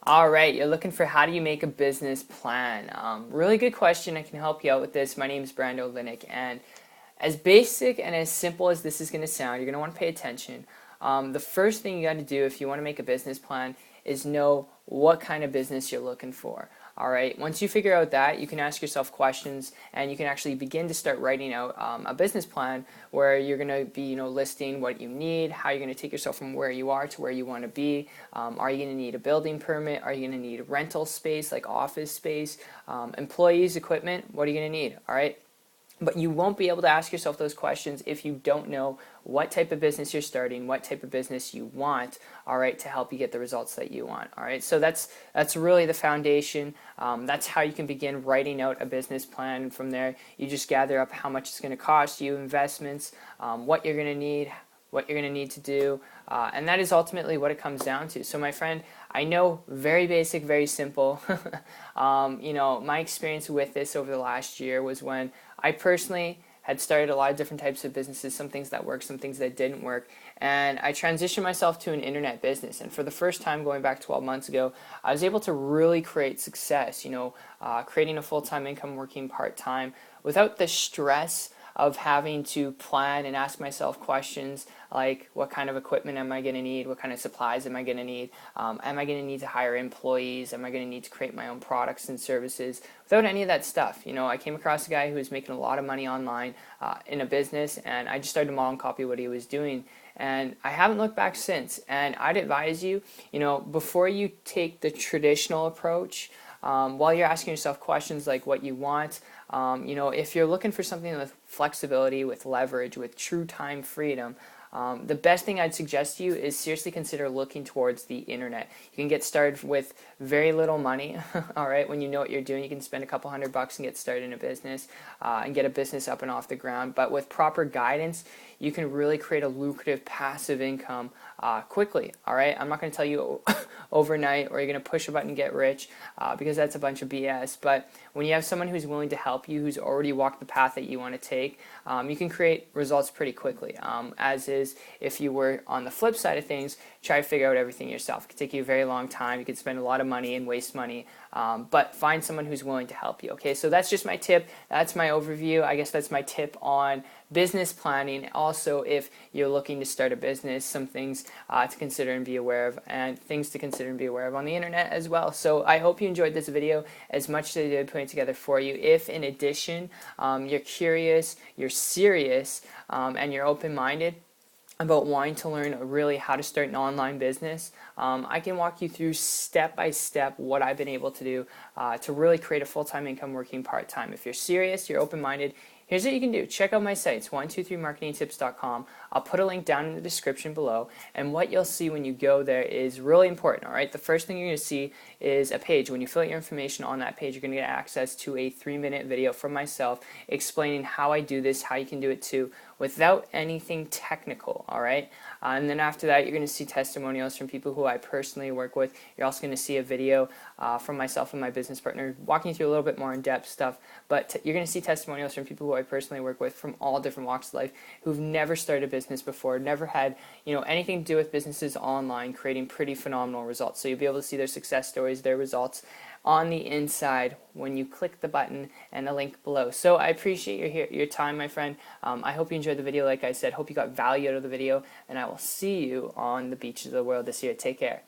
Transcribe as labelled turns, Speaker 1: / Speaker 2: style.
Speaker 1: All right, you're looking for how do you make a business plan? Really good question. I can help you out with this. My name is Brando Linick, and as basic and as simple as this is going to sound, you're going to want to pay attention. The first thing you got to do if you want to make a business plan is know what kind of business you're looking for. All right. Once you figure out that, you can ask yourself questions, and you can actually begin to start writing out a business plan where you're going to be, listing what you need, how you're going to take yourself from where you are to where you want to be. Are you going to need a building permit? Are you going to need rental space like office space, employees, equipment? What are you going to need? All right. But you won't be able to ask yourself those questions if you don't know what type of business you're starting, what type of business you want, all right, to help you get the results that you want, all right? So that's really the foundation. That's how you can begin writing out a business plan. And from there, you just gather up how much it's going to cost you, investments, what you're going to need, what you're going to need to do, and that is ultimately what it comes down to. So my friend, I know, very basic, very simple. My experience with this over the last year was when I personally had started a lot of different types of businesses, some things that worked, some things that didn't work, and I transitioned myself to an internet business. And for the first time, going back 12 months ago, I was able to really create success, creating a full-time income, working part-time, without the stress of having to plan and ask myself questions like, what kind of equipment am I going to need? What kind of supplies am I going to need? Am I going to need to hire employees? Am I going to need to create my own products and services? Without any of that stuff, I came across a guy who was making a lot of money online in a business, and I just started to model and copy what he was doing. And I haven't looked back since. And I'd advise you, before you take the traditional approach, while you're asking yourself questions like what you want, if you're looking for something with flexibility, with leverage, with true time freedom, the best thing I'd suggest to you is seriously consider looking towards the internet. You can get started with very little money. All right, when you know what you're doing, you can spend a couple $100 and get started in a business and get a business up and off the ground. But with proper guidance, you can really create a lucrative passive income quickly. All right, I'm not going to tell you overnight or you're going to push a button and get rich because that's a bunch of BS. But when you have someone who's willing to help you, who's already walked the path that you want to take, you can create results pretty quickly. As is, if you were on the flip side of things, try to figure out everything yourself. It could take you a very long time. You could spend a lot of money and waste money, but find someone who's willing to help you. Okay, so that's just my tip. That's my overview. I guess that's my tip on business planning. Also, if you're looking to start a business, some things to consider and be aware of, and things to consider and be aware of on the internet as well. So I hope you enjoyed this video as much as I did putting it together for you. If in addition you're curious, you're serious, and you're open-minded about wanting to learn really how to start an online business, I can walk you through step by step what I've been able to do to really create a full-time income working part-time. If you're serious, you're open-minded, here's what you can do. Check out my sites, 123marketingtips.com. I'll put a link down in the description below, and what you'll see when you go there is really important, all right? The first thing you're going to see is a page. When you fill out your information on that page, you're going to get access to a 3-minute video from myself explaining how I do this, how you can do it too, without anything technical, all right? And then after that, you're going to see testimonials from people who I personally work with. You're also going to see a video from myself and my business partner walking you through a little bit more in-depth stuff, but you're going to see testimonials from people who I personally work with from all different walks of life who've never started a business before, never had anything to do with businesses online, creating pretty phenomenal results. So you'll be able to see their success stories, their results on the inside when you click the button and the link below. So I appreciate your time, my friend. I hope you enjoyed the video. Like I said, hope you got value out of the video, and I will see you on the beaches of the world this year. Take care.